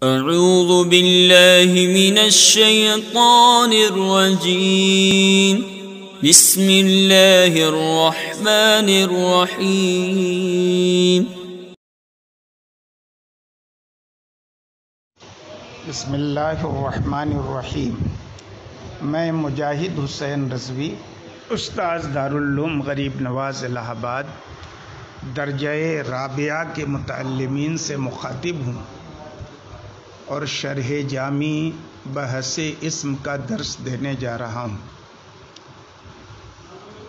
اعوذ باللہ من الشیطان الرجیم بسم اللہ الرحمن الرحیم بسم اللہ الرحمن الرحیم۔ میں مجاہد حسین رضوی، استاذ دارالعلوم غریب نواز الہ آباد، درجہ رابعہ کے متعلمین سے مخاطب ہوں اور شرح جامی بحث اسم کا درس دینے جا رہا ہوں۔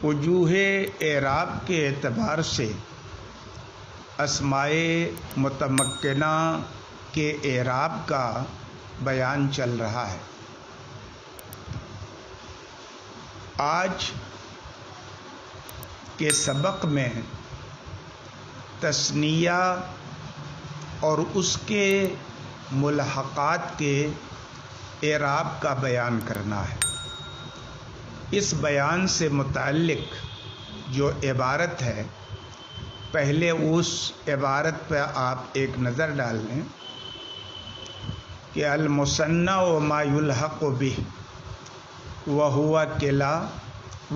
وجوہ اعراب کے اعتبار سے اسمائے متمکنہ کے اعراب کا بیان چل رہا ہے۔ آج کے سبق میں تثنیہ اور اس کے ملحقات کے اعراب کا بیان کرنا ہے۔ اس بیان سے متعلق جو عبارت ہے، پہلے اس عبارت پہ آپ ایک نظر ڈال لیں کہ المثنى وما يلحق به وهو كلا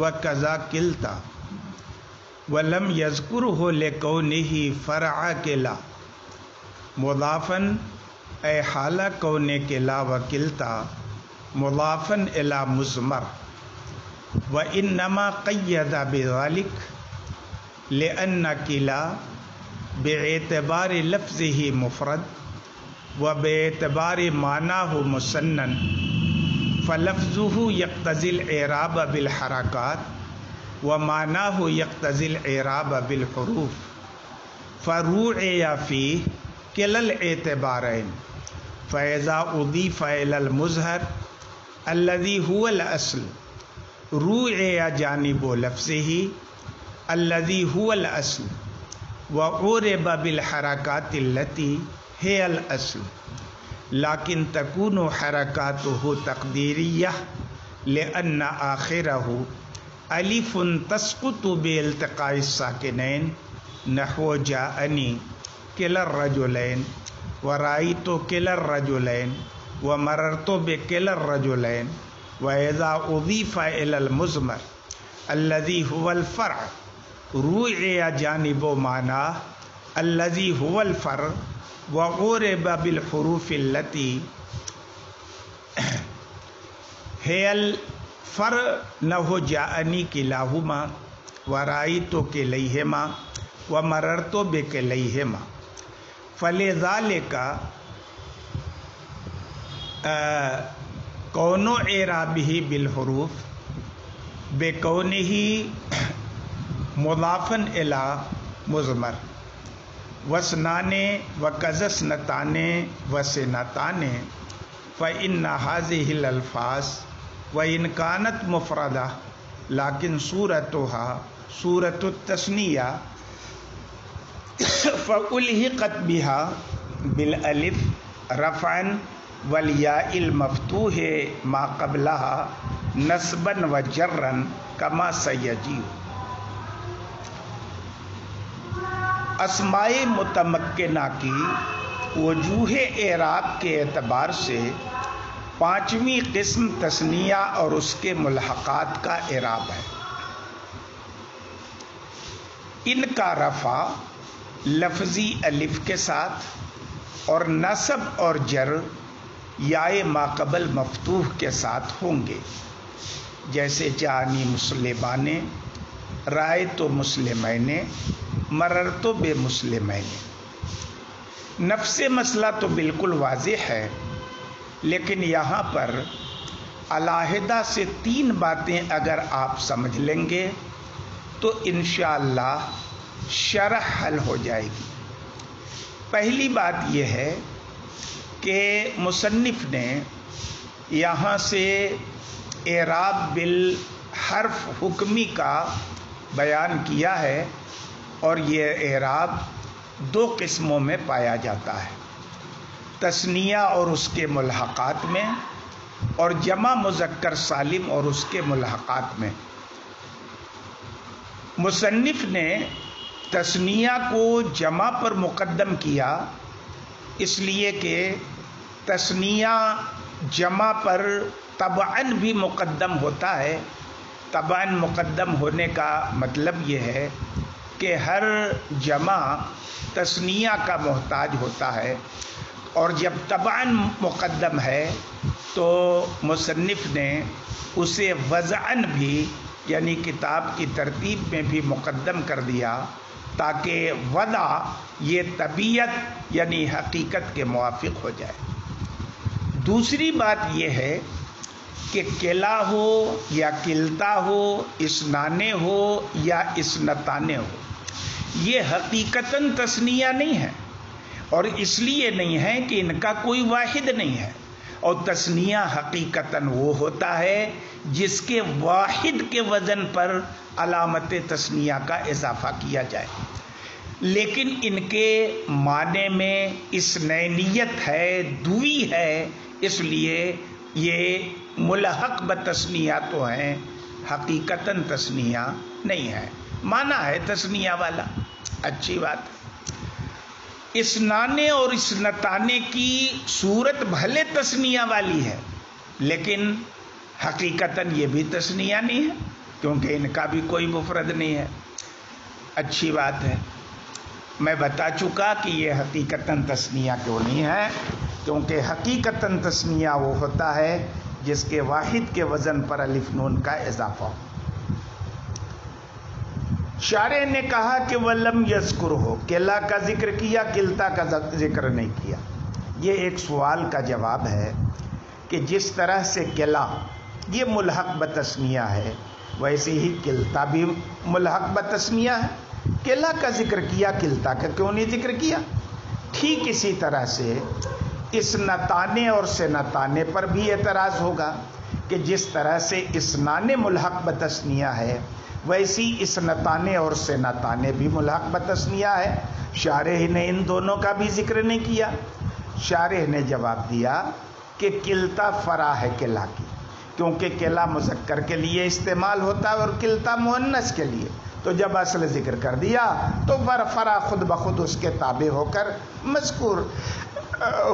وكذا كلتا ولم يذكره لكونه فرع كلا مضافا اے حال کون کلا وکلتا مضافا الى مضمر وانما قید بذلك لان کلا باعتبار لفظه مفرد وباعتبار معناه مثنى فلفظه يقتضي الاعراب بالحركات ومعناه يقتضي الاعراب بالحروف فروعي فيه كلا الاعتبارين فإذا أضيف إلى المظهر الذي هو الأصل روعي جانب لفظه الذي هو الأصل وعرب بالحركات التي هي الأصل لكن تكون حركاته تقديرية لأن آخره ألف تسقط بالتقاء الساكنين نحو جاءني كلا الرجلين ورأيت كلا الرجلين ومررت بكلا الرجلين وإذا أضيف إلى المضمر الذي هو الفرع روعي جانب معناه الذي هو الفرع وعرب بالحروف التي هي الفرع نحو جاءني كلاهما ورأيت كليهما ومررت بكليهما فلذلك کون اعرابه بالحروف بکونه مضافا الى مضمر وسنان وكذا اثنتان وسنتان فإن هذه الألفاظ وإن كانت مفردة لكن صورتها صورة التثنية فألحقت بها بالألف رفعا والياء المفتوح ما قبلها نصبا وجرا كما سيجي۔ اسماء متمکنہ کی وجوہ اعراب کے اعتبار سے پانچویں قسم تثنیہ اور اس کے ملحقات کا اعراب ہے۔ ان کا رفع لفظی الف کے ساتھ اور نصب اور جر یائے ماقبل مفتوح کے ساتھ ہوں گے، جیسے جانی مسلمان، رائے تو مسلمین، مرر تو بے مسلمین۔ نفس مسئلہ تو بالکل واضح ہے، لیکن یہاں پر علیحدہ سے تین باتیں اگر آپ سمجھ لیں گے تو انشاءاللہ شرح حل ہو جائے گی۔ پہلی بات یہ ہے کہ مصنف نے یہاں سے اعراب بالحرف حکمی کا بیان کیا ہے، اور یہ اعراب دو قسموں میں پایا جاتا ہے، تثنیہ اور اس کے ملحقات میں، اور جمع مذکر سالم اور اس کے ملحقات میں۔ مصنف نے تثنیہ کو جمع پر مقدم کیا اس لیے کہ تثنیہ جمع پر طبعاً بھی مقدم ہوتا ہے۔ طبعاً مقدم ہونے کا مطلب یہ ہے کہ ہر جمع تثنیہ کا محتاج ہوتا ہے، اور جب طبعاً مقدم ہے تو مصنف نے اسے وضعاً بھی یعنی کتاب کی ترتیب میں بھی مقدم کر دیا تاکہ وضع یہ طبیعت یعنی حقیقت کے موافق ہو جائے۔ دوسری بات یہ ہے کہ کلا ہو یا کلتا ہو، اسنانے ہو یا اسنتانے ہو، یہ حقیقتاً تثنیہ نہیں ہے، اور اس لیے نہیں ہے کہ ان کا کوئی واحد نہیں ہے، اور تثنیہ حقیقتاً وہ ہوتا ہے جس کے واحد کے وزن پر علامت تثنیہ کا اضافہ کیا جائے، لیکن ان کے معنی میں اثنینیت ہے، دوئی ہے، اس لیے یہ ملحق بتثنیہ تو ہیں، حقیقتاً تثنیہ نہیں ہے، معنی ہے تثنیہ والا۔ اچھی بات ہے۔ اسنانے اور اسنتانے کی صورت بھلے تثنیہ والی ہے، لیکن حقیقتاً یہ بھی تثنیہ نہیں ہے، کیونکہ ان کا بھی کوئی مفرد نہیں ہے۔ اچھی بات ہے، میں بتا چکا کہ یہ حقیقتاً تثنیہ کیوں نہیں ہے، کیونکہ حقیقتاً تثنیہ وہ ہوتا ہے جس کے واحد کے وزن پر الف نون کا اضافہ ہو۔ شارح نے کہا کہ وَلَمْ يَذْكُرْهُ، کلا کا ذکر کیا، کلتا کا ذکر نہیں کیا۔ یہ ایک سوال کا جواب ہے کہ جس طرح سے کلا یہ ملحق بتثنیہ ہے، ویسے ہی کلتا بھی ملحق بتثنیہ ہے۔ کلا کا ذکر کیا، کلتا کا کیوں نہیں ذکر کیا؟ ٹھیک اسی طرح سے اسنتانے اور سنتانے پر بھی اعتراض ہوگا کہ جس طرح سے اسنانے ملحق بتثنیہ ہے، ویسی اسنتانے اور سنتانے بھی ملحق بتثنیہ ہے۔ شارح نے ان دونوں کا بھی ذکر نہیں کیا۔ شارح نے جواب دیا کہ کلتا فرع ہے کلا کی، کیونکہ کلا مذکر کے لیے استعمال ہوتا ہے اور کلتا مؤنث کے لیے، تو جب اصل ذکر کر دیا تو فرع خود بخود اس کے تابع ہو کر مذکور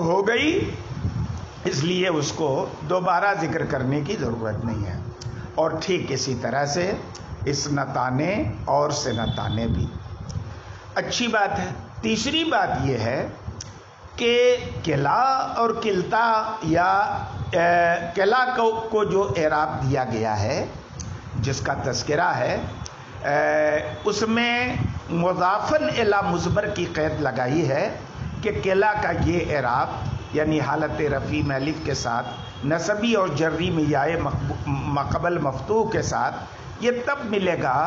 ہو گئی، اس لیے اس کو دوبارہ ذکر کرنے کی ضرورت نہیں ہے۔ اور ٹھیک اسی طرح سے اسنتانے اور سنتانے بھی۔ اچھی بات ہے۔ تیسری بات یہ ہے کہ کلا اور کلتا یا کلا کو جو اعراب دیا گیا ہے، جس کا تذکرہ ہے، اس میں مضافاً الی مضمر کی قید لگائی ہے کہ کلا کا یہ اعراب یعنی حالت رفیع میں الف کے ساتھ، نصبی اور جری میں یائے مقبل مفتوح کے ساتھ، یہ تب ملے گا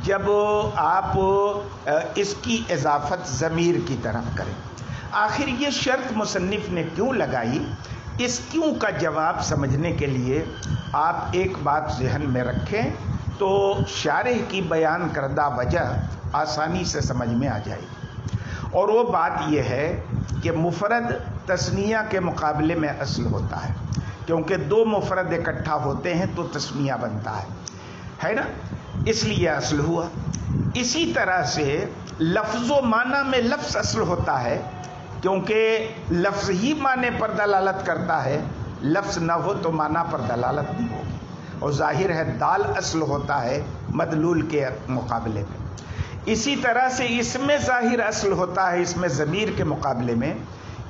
جب آپ اس کی اضافت ضمیر کی طرف کریں۔ آخر یہ شرط مصنف نے کیوں لگائی؟ اس کیوں کا جواب سمجھنے کے لیے آپ ایک بات ذہن میں رکھیں تو شارح کی بیان کردہ وجہ آسانی سے سمجھ میں آ جائے گی، اور وہ بات یہ ہے کہ مفرد تثنیہ کے مقابلے میں اصل ہوتا ہے، کیونکہ دو مفرد اکٹھا ہوتے ہیں تو تثنیہ بنتا ہے نا، اس لیے اصل ہوا۔ اسی طرح سے لفظ و معنی میں لفظ اصل ہوتا ہے، کیونکہ لفظ ہی معنی پر دلالت کرتا ہے، لفظ نہ ہو تو معنی پر دلالت نہیں ہوگی، اور ظاہر ہے دال اصل ہوتا ہے مدلول کے مقابلے میں۔ اسی طرح سے اسم ظاہر اصل ہوتا ہے اسم ضمیر کے مقابلے میں،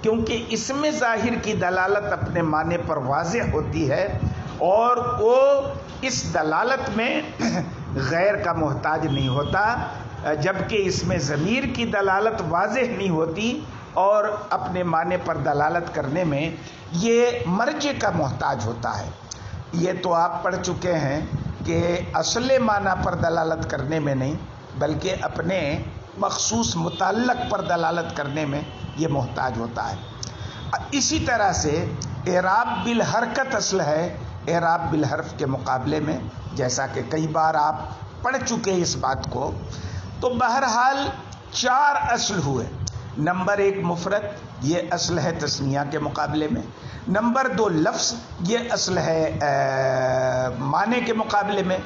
کیونکہ اسم ظاہر کی دلالت اپنے معنی پر واضح ہوتی ہے، اور وہ اس دلالت میں غیر کا محتاج نہیں ہوتا، جبکہ اسم ضمیر کی دلالت واضح نہیں ہوتی اور اپنے معنی پر دلالت کرنے میں یہ مرجع کا محتاج ہوتا ہے۔ یہ تو آپ پڑھ چکے ہیں کہ اصل معنی پر دلالت کرنے میں نہیں، بلکہ اپنے مخصوص متعلق پر دلالت کرنے میں یہ محتاج ہوتا ہے۔ اسی طرح سے اعراب بالحرکت اصل ہے اعراب بالحرف کے مقابلے میں، جیسا کہ کئی بار آپ پڑھ چکے اس بات کو۔ تو بہرحال 4 اصل ہوئے۔ نمبر 1 مفرد، یہ اصل ہے تثنیہ کے مقابلے میں۔ نمبر 2 لفظ، یہ اصل ہے معنی کے مقابلے میں۔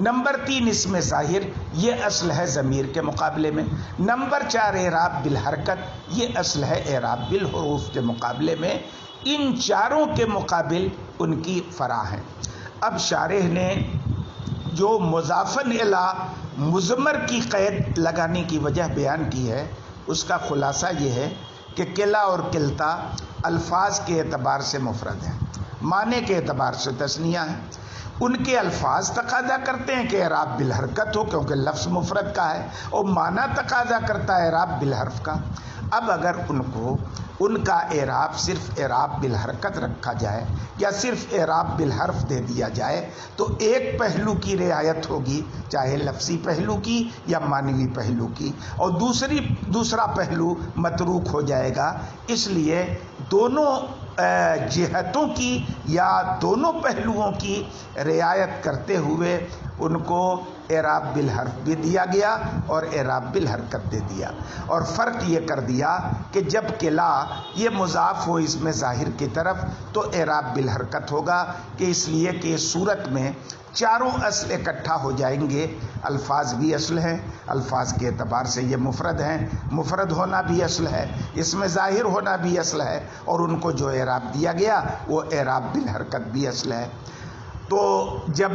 نمبر 3 اسم ظاہر، یہ اصل ہے ضمیر کے مقابلے میں۔ نمبر 4 اعراب بالحرکت، یہ اصل ہے اعراب بالحروف کے مقابلے میں۔ ان چاروں کے مقابل ان کی فرا ہیں۔ اب شارح نے جو مضافن الی مضمر کی قید لگانے کی وجہ بیان کی ہے، اس کا خلاصہ یہ ہے کہ کلا اور کلتا الفاظ کے اعتبار سے مفرد ہیں، معنی کے اعتبار سے تثنیہ ہیں۔ ان کے الفاظ تقاضا کرتے ہیں کہ اعراب بالحرکت ہو کیونکہ لفظ مفرد کا ہے، اور معنی تقاضا کرتا ہے اعراب بالحرف کا۔ اب اگر ان کا اعراب صرف اعراب بالحرکت رکھا جائے یا صرف اعراب بالحرف دے دیا جائے تو ایک پہلو کی رعایت ہوگی، چاہے لفظی پہلو کی یا معنوی پہلو کی، اور دوسرا پہلو متروک ہو جائے گا۔ اس لیے دونوں جہتوں کی یا دونوں پہلوؤں کی رعایت کرتے ہوئے ان کو اعراب بالحرف بھی دیا گیا اور اعراب بالحرکت دے دیا، اور فرق یہ کر دیا کہ جب کلا یہ مضاف ہو اس میں ظاہر کی طرف تو اعراب بالحرکت ہوگا، کہ اس لیے کہ اس صورت میں چاروں اصل اکٹھا ہو جائیں گے۔ الفاظ بھی اصل ہیں، الفاظ کے اعتبار سے یہ مفرد ہیں، مفرد ہونا بھی اصل ہے، اس میں ظاہر ہونا بھی اصل ہے، اور ان کو جو اعراب دیا گیا وہ اعراب بالحرکت بھی اصل ہے۔ تو جب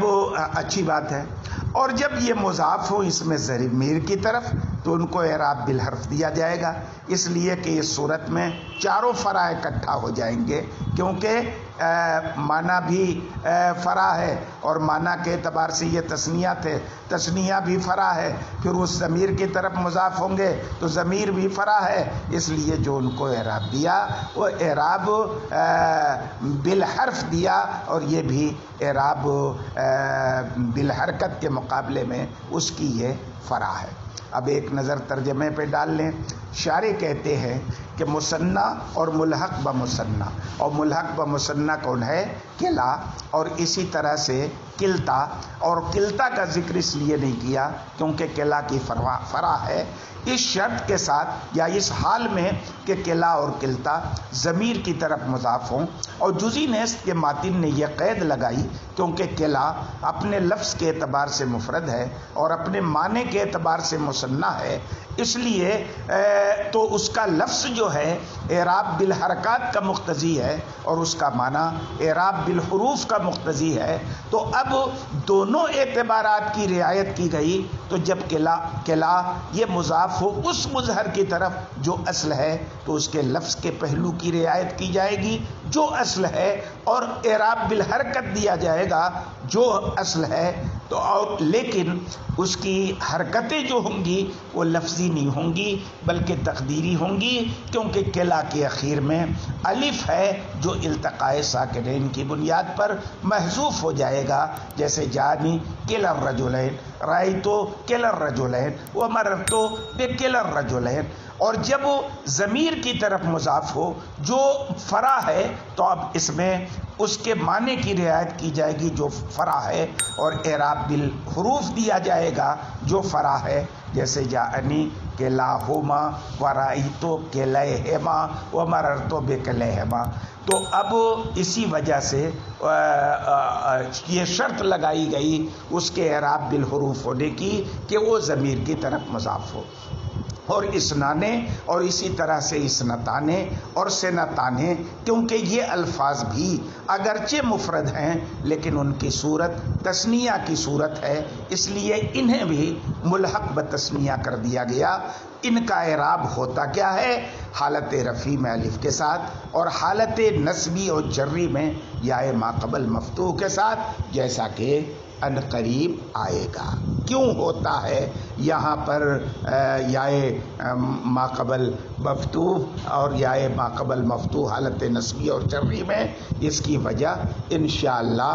اچھی بات ہے، اور جب یہ مضاف ہو اس میں ضمیر کی طرف تو ان کو اعراب بالحرف دیا جائے گا، اس لیے کہ اس صورت میں چاروں فرع اکٹھا ہو جائیں گے، کیونکہ معنی بھی فرع ہے، اور معنی کے اعتبار سے یہ تثنیات ہے، تثنیہ بھی فرع ہے، پھر اس ضمیر کی طرف مضاف ہوں گے تو ضمیر بھی فرع ہے، اس لیے جو ان کو اعراب دیا وہ اعراب بالحرف دیا، اور یہ بھی اعراب بالحرکت کے مقابلے میں اس کی یہ فرع ہے۔ اب ایک نظر ترجمے پہ ڈال لیں۔ شارح کہتے ہیں کہ مثنیٰ اور ملحق بمثنیٰ، اور ملحق بمثنیٰ کون ہے؟ کلا، اور اسی طرح سے کلتا، اور کلتا کا ذکر اس لیے نہیں کیا کیونکہ کلا کی فرع ہے، اس شرط کے ساتھ یا اس حال میں کہ کلا اور کلتا ضمیر کی طرف مضاف ہوں، اور جزی نیست کے ماتن نے یہ قید لگائی کیونکہ کلا اپنے لفظ کے اعتبار سے مفرد ہے اور اپنے معنی کے اعتبار سے مثنیٰ ہے، اس لیے تو اس کا لفظ جو ہے اعراب بالحرکات کا مقتضی ہے اور اس کا معنی اعراب بالحروف کا مقتضی ہے۔ تو اب دونوں اعتبارات کی رعایت کی گئی، تو جب کلا یہ مضاف ہو اس مظہر کی طرف جو اصل ہے تو اس کے لفظ کے پہلو کی رعایت کی جائے گی جو اصل ہے، اور اعراب بالحرکت دیا جائے گا جو اصل ہے، تو اور لیکن اس کی حرکتیں جو ہوں گی وہ لفظی نہیں ہوں گی بلکہ تقدیری ہوں گی، کیونکہ کلا کے اخیر میں الف ہے جو التقاء ساکنین کی بنیاد پر محذوف ہو جائے گا، جیسے جانی کلا الرجلین، رأیتو کلا الرجلین ومررتو بکلا الرجلین۔ اور جب ضمیر کی طرف مضاف ہو جو فرع ہے تو اب اس میں اس کے معنی کی رعایت کی جائے گی جو فرع ہے، اور اعراب بالحروف دیا جائے گا جو فرع ہے، جیسے جاءنی کلاہما ورأیتو کلیہما ومررتو بکلیہما۔ تو اب اسی وجہ سے یہ شرط لگائی گئی اس کے اعراب بالحروف ہونے کی کہ وہ ضمیر کی طرف مضاف ہو، اور اسنانے اور اسی طرح سے اسنتانے اور سنتانے، کیونکہ یہ الفاظ بھی اگرچہ مفرد ہیں لیکن ان کی صورت تثنیہ کی صورت ہے، اس لیے انہیں بھی ملحق بتثنیہ کر دیا گیا۔ ان کا اعراب ہوتا کیا ہے؟ حالت رفیع میں الف کے ساتھ، اور حالت نصبی اور جری میں یا ماقبل مفتوح کے ساتھ، جیسا کہ ان قریب آئے گا۔ کیوں ہوتا ہے یہاں پر یائے ماقبل مفتوح اور یائے ماقبل مفتوح حالت نصبی اور جری میں؟ اس کی وجہ انشاءاللہ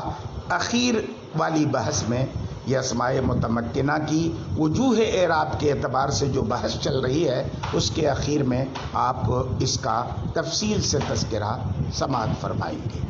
اخیر والی بحث میں یہ اسماء متمکنہ کی وجوہ اعراب کے اعتبار سے جو بحث چل رہی ہے اس کے اخیر میں آپ اس کا تفصیل سے تذکرہ سماعت فرمائیں گے۔